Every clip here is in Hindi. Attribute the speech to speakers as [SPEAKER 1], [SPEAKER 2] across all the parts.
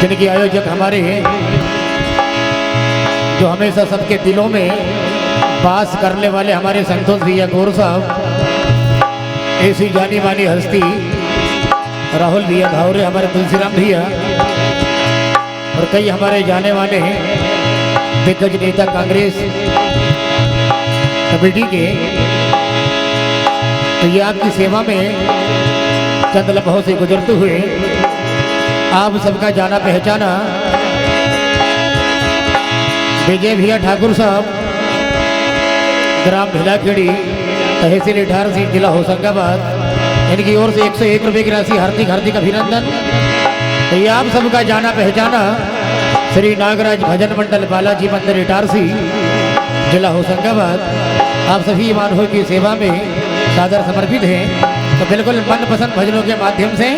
[SPEAKER 1] जिनके आयोजक हमारे हैं, जो हमेशा सबके दिलों में वास करने वाले हमारे संतोष भैया गौर साहब, ऐसी जानी मानी हस्ती राहुल भैया धावरे, हमारे तुलसीराम भैया और कई हमारे जाने वाले हैं दिग्गज नेता कांग्रेस कमेटी के। तो ये आपकी सेवा में चंद लम्हों से गुजरते हुए आप सबका जाना पहचाना विजय भैया ठाकुर साहब, ग्राम भिलाखेड़ी, तहसील इटारसी, जिला होशंगाबाद, इनकी ओर से 101 रुपये की राशि हार्दिक हार्दिक अभिनंदन। तो ये आप सबका जाना पहचाना श्री नागराज भजन मंडल बालाजी मंदिर इटारसी, जिला होशंगाबाद, आप सभी मानवों की सेवा में सादर समर्पित हैं। तो बिल्कुल मनपसंद भजनों के माध्यम से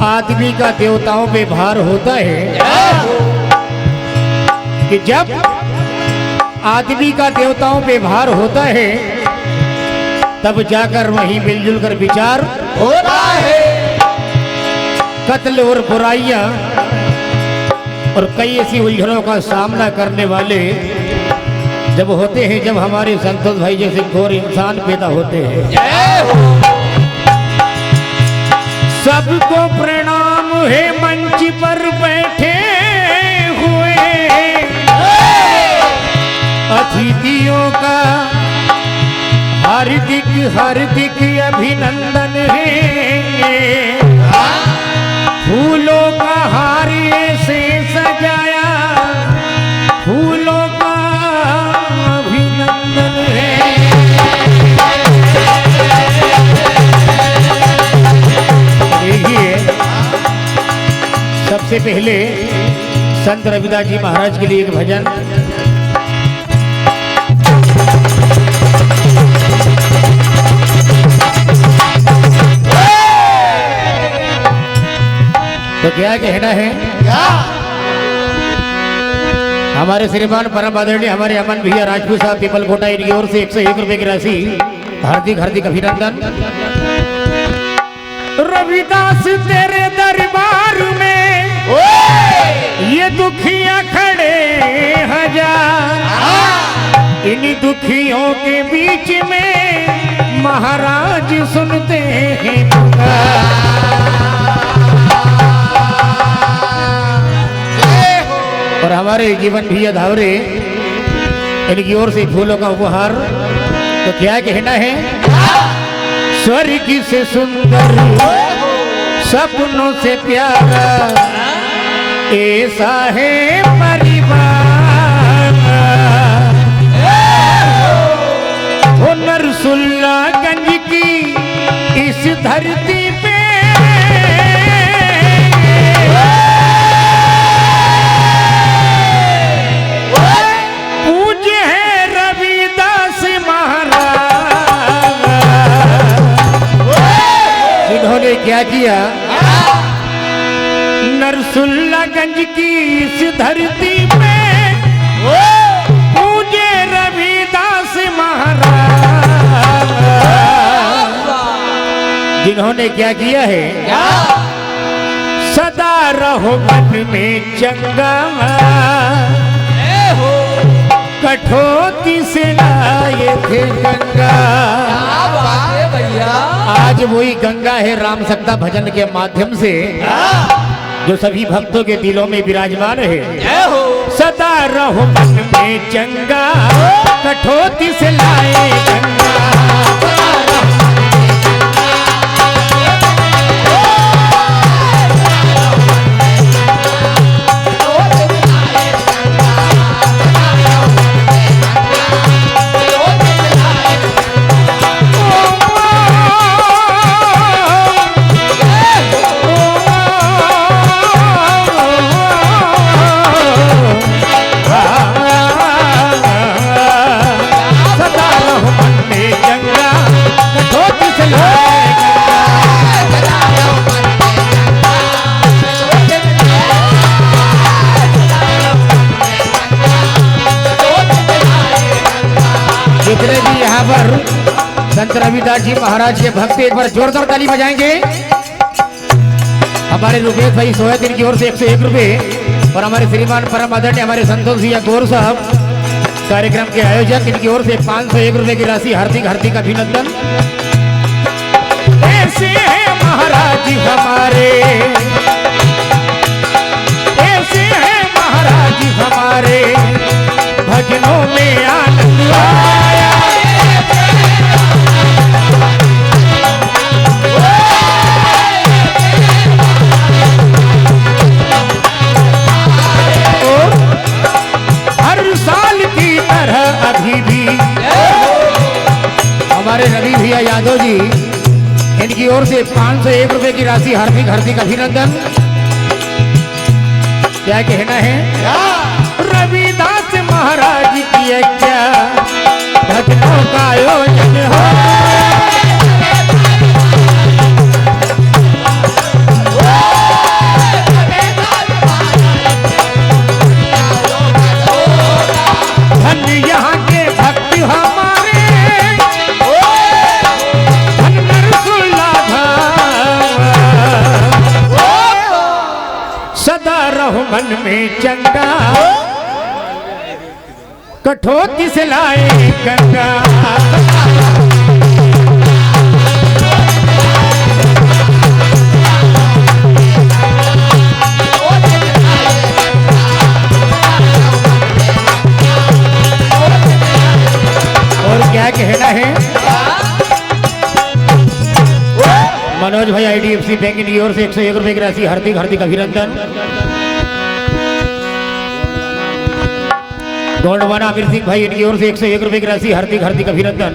[SPEAKER 1] आदमी का देवताओं पे भार होता है कि जब आदमी का देवताओं पे भार होता है तब जाकर वहीं मिलजुल कर विचार होता है। कत्ल और बुराइयां और कई ऐसी उलझनों का सामना करने वाले जब होते हैं, जब हमारे संतोष भाई जैसे घोर इंसान पैदा होते हैं। सबको प्रणाम है मंच पर बैठे हुए अतिथियों का हार्दिक हार्दिक अभिनंदन है। फूलों का हार से सजाया, फूलों का अभिनंदन है। सबसे पहले संत रविदास जी महाराज के लिए एक भजन। तो क्या कहना है? हमारे श्रीमान परम आदरणीय हमारे अमन भैया राजपूत साहब पीपल कोटा, इनकी ओर से 101 रुपये की राशि हार्दिक हार्दिक अभिनंदन। रविदास तेरे दरबार में ये दुखिया खड़े हजार, इन दुखियों के बीच में महाराज सुनते हैं और हमारे जीवन भैया धावरे, इनकी ओर से फूलों का उपहार। तो क्या कहना है? स्वर्ग से सुंदर सपनों से प्यारा ऐसा है परिवार, वो नरसुल्लागंज की इस धरती पे पूज्य है रविदास महाराज, जिन्होंने क्या किया? नरसुल्लागंज की इस धरती पे पूजे रविदास महाराज, जिन्होंने क्या किया है? सदा रहो मन में चंगा देखे गंगा।
[SPEAKER 2] क्या बात है भैया।
[SPEAKER 1] आज वही गंगा है राम सत्ता भजन के माध्यम से जो सभी भक्तों के दिलों में विराजमान है।
[SPEAKER 2] जय हो।
[SPEAKER 1] सदा रहो मन में चंगा, कठोती से लाए गंगा। जितने भी यहाँ पर संत रविदास जी महाराज के भक्त एक बार जोरदार ताली बजाएंगे। हमारे रुपेश भाई सोयादीन की ओर से 101 रुपए और हमारे श्रीमान परम आदरणीय हमारे संतोष जी गौर साहब कार्यक्रम के आयोजक, इनकी ओर से 501 रुपए की राशि हार्दिक हार्दिक अभिनंदन। ऐसे हैं महाराज जी हमारे, ऐसे हैं महाराज जी हमारे, भजनों में आनंद आया। हर साल की तरह अभी भी हमारे रवि भैया यादव जी, इनकी ओर से 501 रुपए की राशि हार्दिक हार्दिक अभिनंदन। क्या कहना है? रविदास महाराज की क्या भजनों का आयोजन हो। धन यहाँ के भक्त हमारे, धन नरसुल्ला धाम। सदा रहो मन में चंगा, कठोती से लाए गंगा। और क्या कहना है? मनोज भाई IDFC बैंक की ओर से 101 रुपए की राशि हार्दिक हार्दिक अभिनंदन। गोंडवाना अमीर सिंह भाई, इनकी ओर से 101 रुपए की राशि हार्दिक हार्दिक अभिनंदन।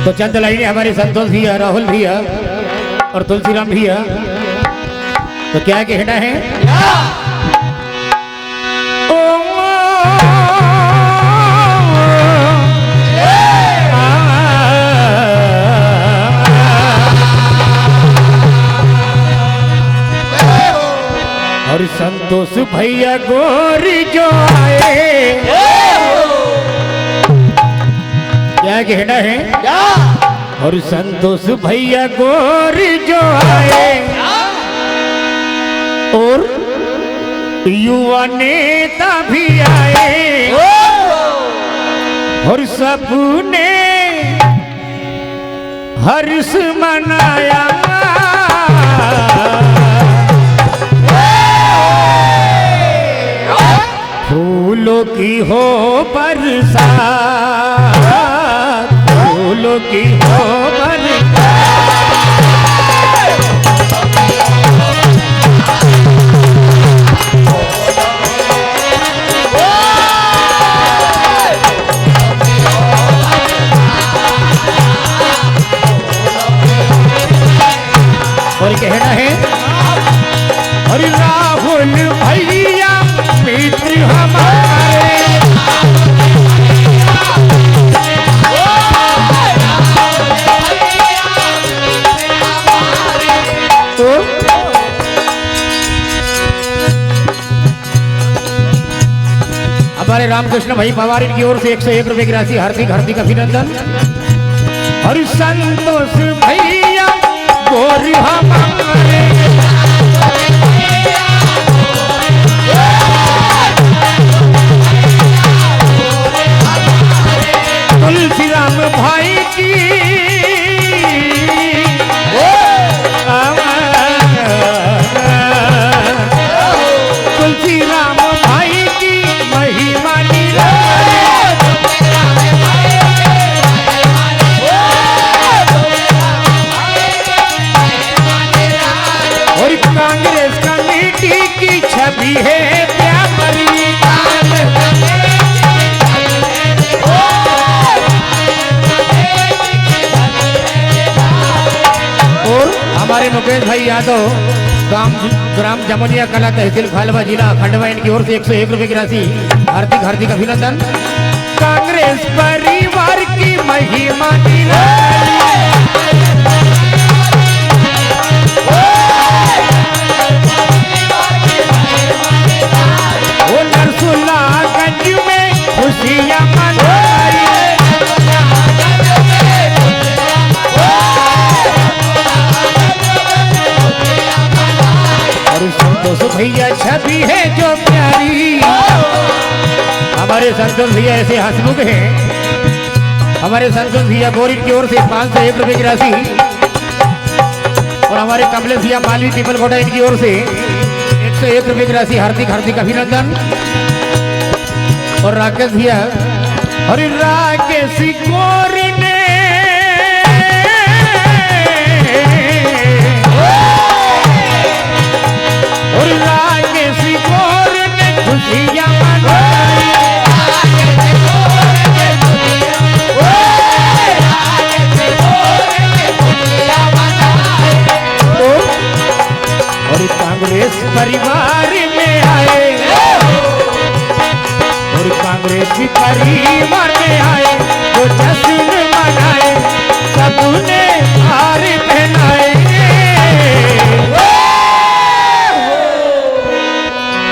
[SPEAKER 1] तो चंद लाइनें हमारे संतोष भैया, राहुल भैया और तुलसीराम भैया। तो क्या कहना है? और संतोष भैया गोरी जो आए, क्या कहना है? और संतोष भैया गोरी जो आए और युवा नेता भी आए और सबने हर्ष मनाया। फूलों की हो बरसात, फूलों की हो बरसात। और कहना है? और राहुल भैया मित्र हमारे, हमारे रामकृष्ण भाई पवार, इनकी ओर से 101 रुपए की राशि हार्दिक हार्दिक अभिनंदन। और संतोष भैया गोर हमारे, तुलसी राम यादव ग्राम जमुनिया कला तहसील खालवा जिला खंडवा इनकी ओर से 101 रुपए की राशि हार्दिक हार्दिक अभिनंदन। कांग्रेस परिवार की महिमा वो नरसुल्लागंज में खुशियां मनाई। और संतोष भैया छवि है जो प्यारी, हमारे संतोष भैया ऐसे हंसमुख हैं। हमारे संतोष भैया बोरी की ओर से 501 रुपए की राशि और हमारे कमलेश भैया माली टिपल कोटा इनकी ओर से 101 रुपए की राशि हार्दिक हार्दिक अभिनंदन। और राकेश भैया और राकेश गौर ने और राकेश गौर ने खुशियां मनाई। और कांग्रेस परिवार में आए और कांग्रेस परिवार में आए वो जश्न मनाए सबने हार पहनाए।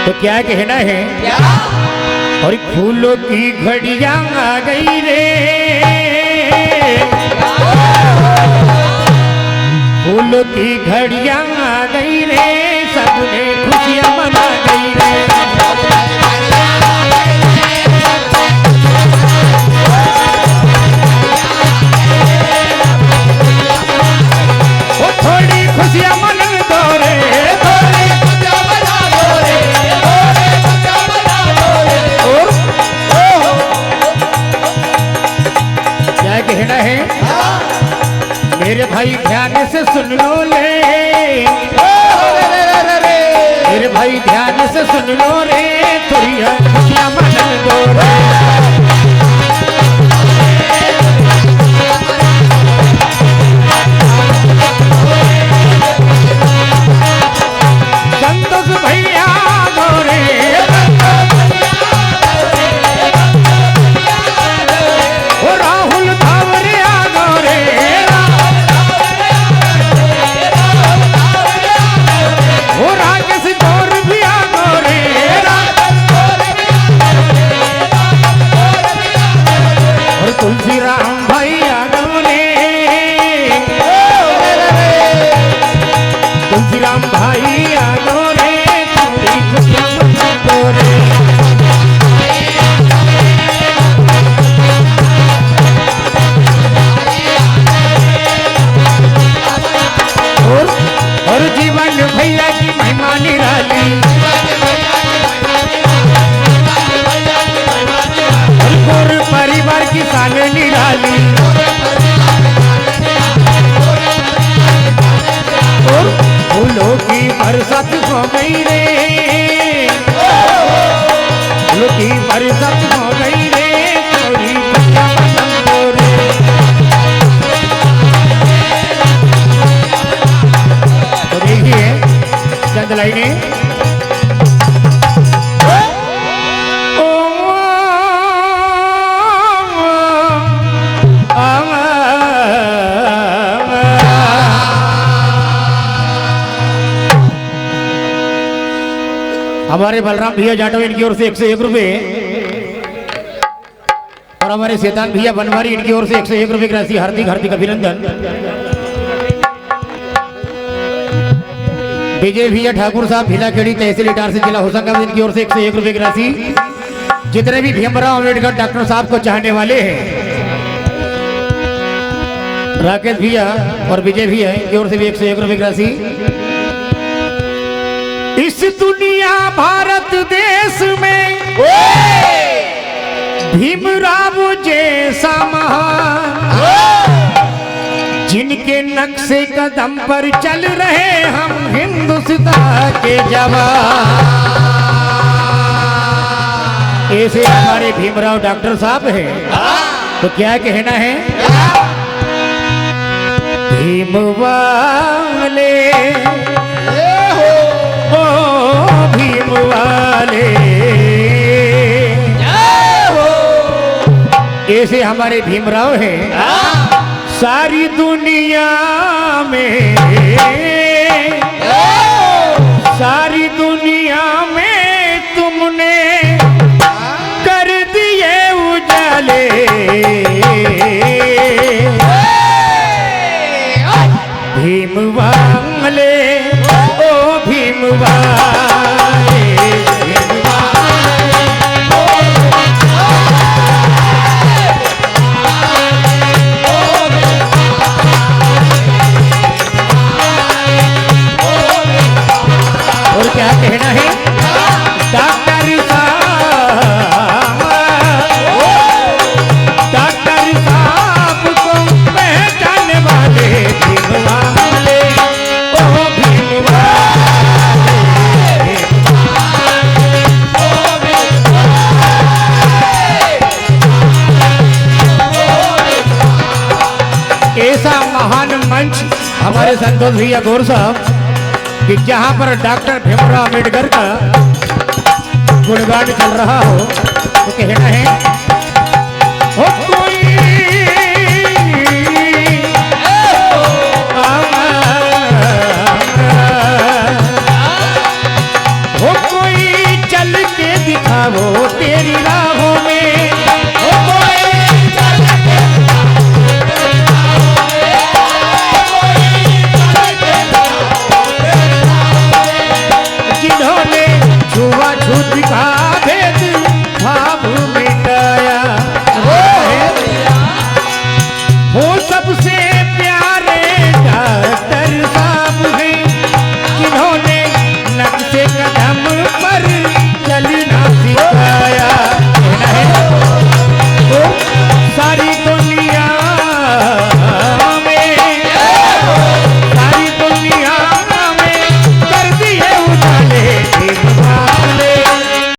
[SPEAKER 1] तो क्या कहना है
[SPEAKER 2] क्या?
[SPEAKER 1] और फूलों की घड़ियां आ गई रे, फूलों की घड़ियां आ गई रे, सबने खुशियां मना गई रे। वो थोड़ी खुशियां मनन दो रे, थोड़ी खुशियां मना दो रे, थोड़ी खुशियां मना दो रे। और क्या कहना है मेरे भाई ध्यान से सुन लो ले, मेरे भाई ध्यान से सुन लो रे, थोड़ी खुशियां मनन दो रे। संतोष भैया गोरे ओ राहुल धावरे गोरे ओ राकेश गौर भी गोरे और तुलसी राम भैया गोरे तुलसी राम भैया गोरे थोड़ी खुशियां मना गोरे। और जीवन भैया की महिमा निराली और गौर परिवार की शान निराली और फूलों की बरसात हो गई रे, फूलों की बरसात हो गई रे, थोड़ी खुशियां मना गोरे। तो देखिए चंद लाइनें। हमारे बलराम भैया जाटव इनकी ओर से 101 रुपए और हमारे शैतान भैया बनवारी इनकी ओर से 101 रुपए की राशि हार्दिक हार्दिक अभिनंदन। विजय भैया ठाकुर साहब भिलाखेड़ी तहसील इटार से जिला होशंगाबाद इनकी ओर से 101 रुपए की राशि। जितने भी भीमराव अम्बेडकर डॉक्टर साहब को चाहने वाले हैं राकेश भैया और विजय भैया इनकी ओर से भी 101 रुपए की राशि। इस दुनिया भारत देश में भीमराव जैसा महान जिनके नक्शे कदम पर चल रहे हम हिंदुस्तान के जवान, ऐसे हमारे भीमराव डॉक्टर साहब हैं। तो क्या कहना है भीमराव वाले ओ भीम वाले। ऐसे हमारे भीमराव हैं सारी दुनिया में, सारी दुनिया में तुमने कर दिए उजाले। भीम वाले ओ भीम वाले, और क्या कहना है डॉक्टर साहब, डॉक्टर साहब को पहचानने वाले भीम वाले ओ भीम वाले। ऐसा महान मंच हमारे संतोष भैया गौर साहब कि जहां पर डॉक्टर भीमराव अम्बेडकर का गुणगान चल रहा हो तो कहना है हो कोई हो कोई चल के दिखाओ तेरी